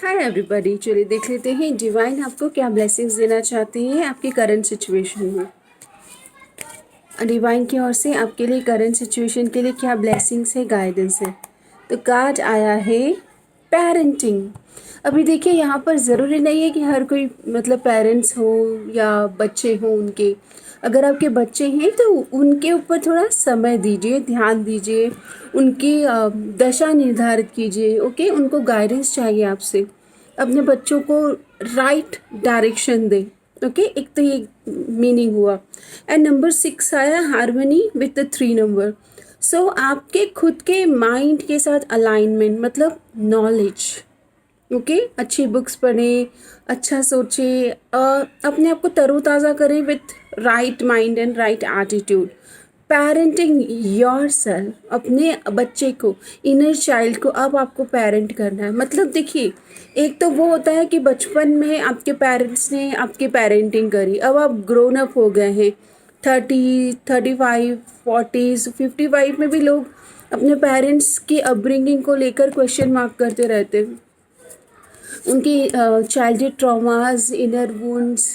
Hi everybody, चलिए देख लेते हैं डिवाइन आपको क्या ब्लेसिंग्स देना चाहती है आपकी करंट सिचुएशन में। डिवाइन की ओर से आपके लिए करंट सिचुएशन के लिए क्या ब्लेसिंग्स है, गाइडेंस है। तो कार्ड आया है पेरेंटिंग। अभी देखिए यहाँ पर ज़रूरी नहीं है कि हर कोई मतलब पेरेंट्स हो या बच्चे हों उनके। अगर आपके बच्चे हैं तो उनके ऊपर थोड़ा समय दीजिए, ध्यान दीजिए, उनकी दशा निर्धारित कीजिए। ओके, उनको गाइडेंस चाहिए आपसे, अपने बच्चों को राइट डायरेक्शन दें। ओके, एक तो ये मीनिंग हुआ। एंड नंबर 6 आया हार्मनी विथ द 3 नंबर। सो आपके खुद के माइंड के साथ अलाइनमेंट, मतलब नॉलेज। ओके, अच्छी बुक्स पढ़ें, अच्छा सोचें, अपने आप को तरोताज़ा करें with right mind and right attitude. Parenting your self, अपने बच्चे को, इनर चाइल्ड को अब आपको पेरेंट करना है। मतलब देखिए, एक तो वो होता है कि बचपन में आपके पेरेंट्स ने आपकी पेरेंटिंग करी, अब आप ग्रोन अप हो गए हैं। 30, 35, 40, 55 में भी लोग अपने पेरेंट्स की अपब्रिंगिंग को लेकर क्वेश्चन मार्क करते रहते हैं। उनकी चाइल्डहुड ट्रॉमास, इनर वुंड्स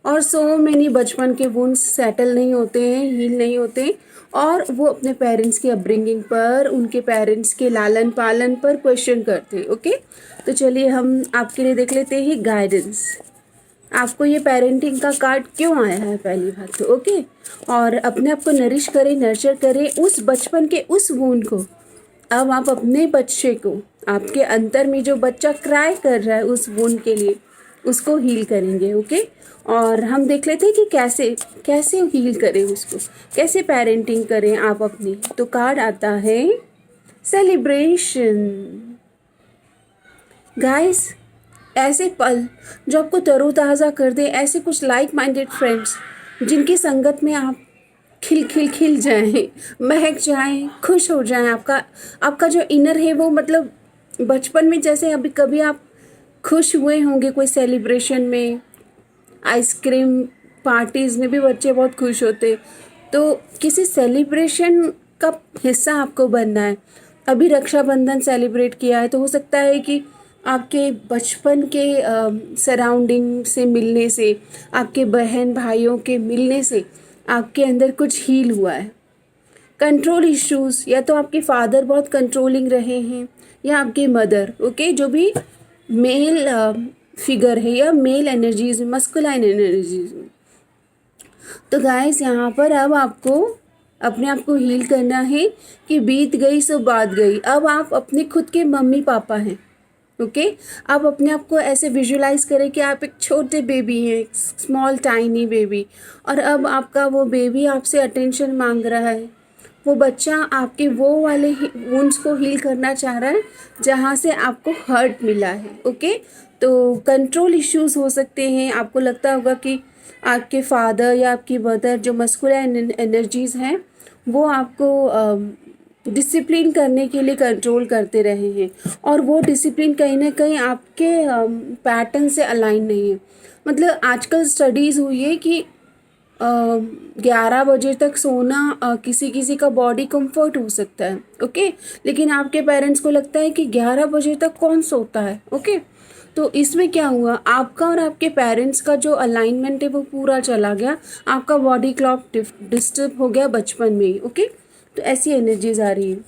और सो मैनी बचपन के वुंड्स सेटल नहीं होते हैं, हील नहीं होते, और वो अपने पेरेंट्स की अपब्रिंगिंग पर, उनके पेरेंट्स के लालन पालन पर क्वेश्चन करते हैं। ओके, तो चलिए हम आपके लिए देख लेते हैं गाइडेंस। आपको ये पेरेंटिंग का कार्ड क्यों आया है, पहली बात तो। ओके, और अपने आप को नरिश करें, नर्चर करें उस बचपन के उस वुंड को। अब आप अपने बच्चे को, आपके अंतर में जो बच्चा क्राई कर रहा है उस वुंड के लिए, उसको हील करेंगे। ओके, और हम देख लेते हैं कि कैसे कैसे हील करें उसको, कैसे पेरेंटिंग करें आप अपनी। तो कार्ड आता है सेलिब्रेशन। गाइस, ऐसे पल जो आपको तरोताज़ा कर दे, ऐसे कुछ लाइक माइंडेड फ्रेंड्स जिनकी संगत में आप खिल जाएं, महक जाएं, खुश हो जाएं। आपका जो इनर है वो, मतलब बचपन में जैसे अभी कभी आप खुश हुए होंगे कोई सेलिब्रेशन में, आइसक्रीम पार्टीज़ में भी बच्चे बहुत खुश होते, तो किसी सेलिब्रेशन का हिस्सा आपको बनना है। अभी रक्षाबंधन सेलिब्रेट किया है तो हो सकता है कि आपके बचपन के सराउंडिंग से मिलने से, आपके बहन भाइयों के मिलने से आपके अंदर कुछ हील हुआ है। कंट्रोल इश्यूज़, या तो आपके फादर बहुत कंट्रोलिंग रहे हैं या आपकी मदर। ओके, जो भी मेल फिगर है या मेल एनर्जीज, मस्कुलाइन एनर्जीज। तो गाइस, यहाँ पर अब आपको अपने आप को हील करना है कि बीत गई सो बात गई। अब आप अपने खुद के मम्मी पापा हैं। ओके, आप अपने आप को ऐसे विजुलाइज करें कि आप एक छोटे बेबी हैं, स्मॉल टाइनी बेबी, और अब आपका वो बेबी आपसे अटेंशन मांग रहा है। वो बच्चा आपके वो वाले वुंड्स को हील करना चाह रहा है जहाँ से आपको हर्ट मिला है। ओके, तो कंट्रोल इश्यूज हो सकते हैं। आपको लगता होगा कि आपके फादर या आपकी मदर जो मस्कुलाइन एनर्जीज हैं वो आपको डिसिप्लिन करने के लिए कंट्रोल करते रहे हैं, और वो डिसिप्लिन कहीं ना कहीं आपके पैटर्न से अलाइन नहीं है। मतलब आजकल स्टडीज़ हुई है कि 11 बजे तक सोना किसी किसी का बॉडी कंफर्ट हो सकता है। ओके, लेकिन आपके पेरेंट्स को लगता है कि 11 बजे तक कौन सोता है। ओके, तो इसमें क्या हुआ, आपका और आपके पेरेंट्स का जो अलाइनमेंट है वो पूरा चला गया, आपका बॉडी क्लॉक डिस्टर्ब हो गया बचपन में ही। ओके, तो ऐसी एनर्जीज आ रही है।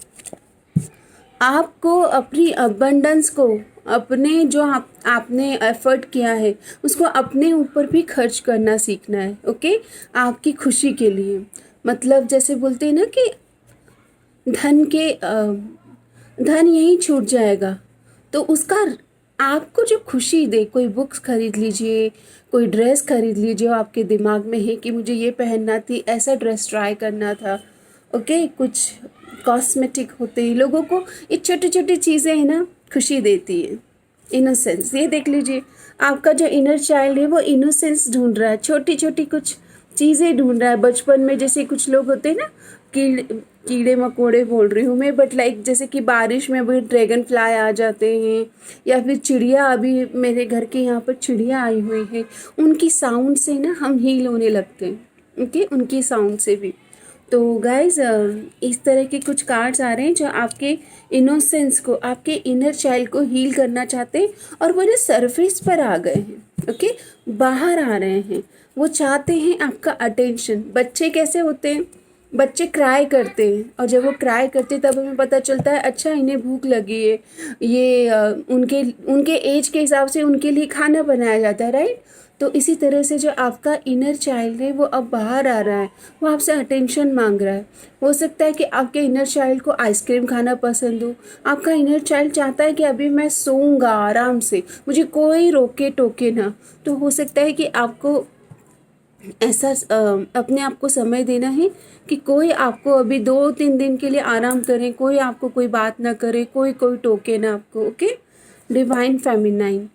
आपको अपनी अबंडेंस को, अपने जो आपने एफर्ट किया है उसको अपने ऊपर भी खर्च करना सीखना है। ओके, आपकी खुशी के लिए। मतलब जैसे बोलते हैं ना कि धन यहीं छूट जाएगा, तो उसका आपको जो खुशी दे, कोई बुक्स खरीद लीजिए, कोई ड्रेस खरीद लीजिए, आपके दिमाग में है कि मुझे ये पहनना थी, ऐसा ड्रेस ट्राई करना था। ओके, कुछ कॉस्मेटिक होते हैं, लोगों को ये छोटी छोटी चीज़ें हैं ना खुशी देती है। इनोसेंस, ये देख लीजिए, आपका जो इनर चाइल्ड है वो इनोसेंस ढूंढ रहा है, छोटी छोटी कुछ चीज़ें ढूंढ रहा है। बचपन में जैसे कुछ लोग होते हैं ना, कीड़े मकोड़े बोल रही हूँ मैं, बट लाइक जैसे कि बारिश में अभी ड्रैगन फ्लाई आ जाते हैं, या फिर चिड़िया, अभी मेरे घर के यहाँ पर चिड़िया आई हुई है, उनकी साउंड से ना हम हील होने लगते हैं। ओके, उनकी साउंड से भी। तो गाइज इस तरह के कुछ कार्ड्स आ रहे हैं जो आपके इनोसेंस को, आपके इनर चाइल्ड को हील करना चाहते हैं, और वो जो सरफेस पर आ गए हैं, ओके, बाहर आ रहे हैं। वो चाहते हैं आपका अटेंशन। बच्चे कैसे होते हैं? बच्चे क्राई करते हैं, और जब वो क्राई करते हैं तब हमें पता चलता है अच्छा इन्हें भूख लगी है, ये उनके उनके एज के हिसाब से उनके लिए खाना बनाया जाता है, राइट। तो इसी तरह से जो आपका इनर चाइल्ड है वो अब बाहर आ रहा है, वो आपसे अटेंशन मांग रहा है। हो सकता है कि आपके इनर चाइल्ड को आइसक्रीम खाना पसंद हो। आपका इनर चाइल्ड चाहता है कि अभी मैं सोऊंगा आराम से, मुझे कोई रोके टोके ना। तो हो सकता है कि आपको ऐसा अपने आप को समय देना है कि कोई आपको अभी 2-3 दिन के लिए आराम करें, कोई आपको कोई बात ना करे, कोई टोके ना आपको, ओके। डिवाइन फेमिनाइन,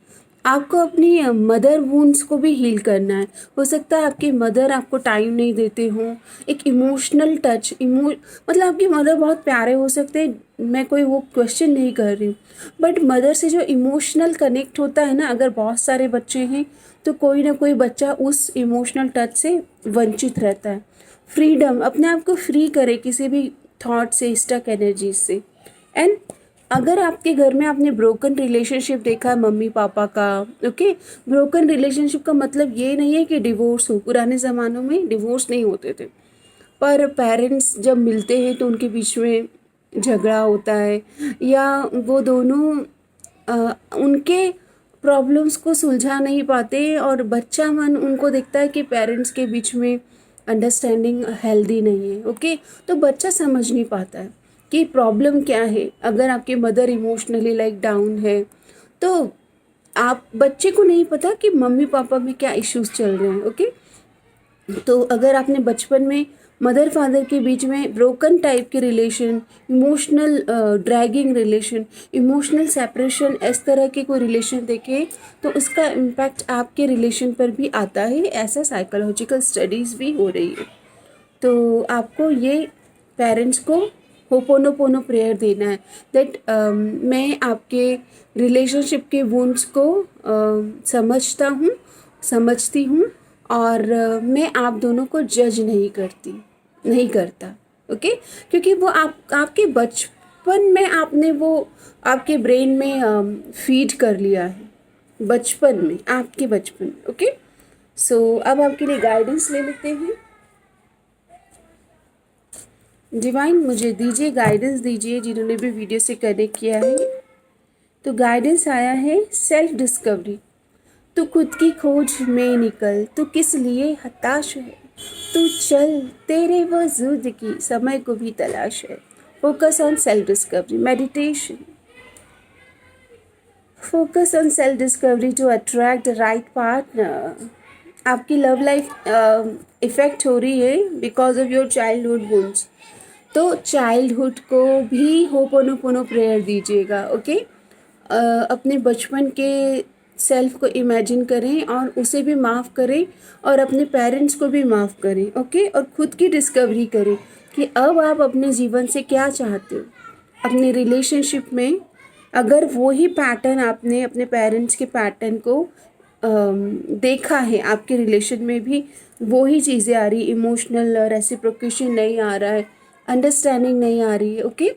आपको अपनी मदर वूंड्स को भी हील करना है। हो सकता है आपकी मदर आपको टाइम नहीं देते हों, एक इमोशनल टच, मतलब आपकी मदर बहुत प्यारे हो सकते हैं, मैं कोई वो क्वेश्चन नहीं कर रही हूँ, बट मदर से जो इमोशनल कनेक्ट होता है ना, अगर बहुत सारे बच्चे हैं तो कोई ना कोई बच्चा उस इमोशनल टच से वंचित रहता है। फ्रीडम, अपने आप को फ्री करे किसी भी थॉट से, स्टक एनर्जी से। एंड अगर आपके घर में आपने ब्रोकन रिलेशनशिप देखा है मम्मी पापा का, ओके, ब्रोकन रिलेशनशिप का मतलब ये नहीं है कि डिवोर्स हो। पुराने ज़मानों में डिवोर्स नहीं होते थे, पर पेरेंट्स जब मिलते हैं तो उनके बीच में झगड़ा होता है, या वो दोनों उनके प्रॉब्लम्स को सुलझा नहीं पाते, और बच्चा मन उनको देखता है कि पेरेंट्स के बीच में अंडरस्टैंडिंग हेल्दी नहीं है, ओके। तो बच्चा समझ नहीं पाता है कि प्रॉब्लम क्या है। अगर आपकी मदर इमोशनली लाइक डाउन है तो आप बच्चे को नहीं पता कि मम्मी पापा में क्या इश्यूज चल रहे हैं, ओके। तो अगर आपने बचपन में मदर फादर के बीच में ब्रोकन टाइप के relation, emotional dragging relation, emotional separation, इस तरह के कोई रिलेशन देखे तो उसका इम्पैक्ट आपके रिलेशन पर भी आता है। ऐसा साइकोलॉजिकल स्टडीज़ भी हो रही है। तो आपको ये पेरेंट्स को होपोनोपोनो प्रेयर देना है दैट मैं आपके रिलेशनशिप के वुंड्स को समझता हूँ, समझती हूँ, और मैं आप दोनों को जज नहीं करता, ओके। क्योंकि वो आपके बचपन में आपने वो आपके ब्रेन में फीड कर लिया है, बचपन में, आपके बचपन में, ओके। सो अब आपके लिए गाइडेंस ले लेते हैं। डिवाइन मुझे दीजिए, गाइडेंस दीजिए जिन्होंने भी वीडियो से कनेक्ट किया है। तो गाइडेंस आया है सेल्फ डिस्कवरी। तू खुद की खोज में निकल, तू किस लिए हताश है, तू चल, तेरे वजूद की समय को भी तलाश है। Focus on self discovery, meditation. Focus on self discovery to attract the right partner. आपकी लव लाइफ इफेक्ट हो रही है because of your childhood wounds. तो चाइल्डहुड को भी होपोनोपोनो प्रेयर दीजिएगा, ओके। अपने बचपन के सेल्फ को इमेजिन करें और उसे भी माफ़ करें, और अपने पेरेंट्स को भी माफ़ करें, ओके। और ख़ुद की डिस्कवरी करें कि अब आप अपने जीवन से क्या चाहते हो। अपने रिलेशनशिप में अगर वो ही पैटर्न आपने अपने पेरेंट्स के पैटर्न को देखा है, आपके रिलेशन में भी वो ही चीज़ें आ रही, इमोशनल रेसिप्रोकेशन नहीं आ रहा है, अंडरस्टैंडिंग नहीं आ रही है, ओके।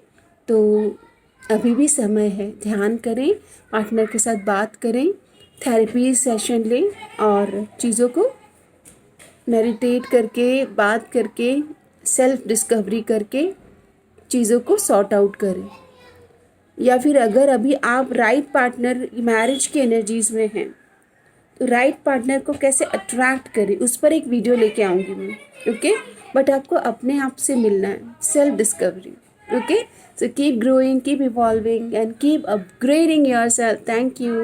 तो अभी भी समय है, ध्यान करें, पार्टनर के साथ बात करें, थेरेपी सेशन लें, और चीज़ों को मेडिटेट करके, बात करके, सेल्फ डिस्कवरी करके चीज़ों को सॉर्ट आउट करें। या फिर अगर अभी आप राइट पार्टनर, मैरिज की एनर्जीज़ में हैं, तो राइट पार्टनर को कैसे अट्रैक्ट करें उस पर एक वीडियो लेके आऊँगी मैं, ओके। बट आपको अपने आप से मिलना है, self discovery, okay. So keep growing, keep evolving, and keep upgrading yourself. Thank you.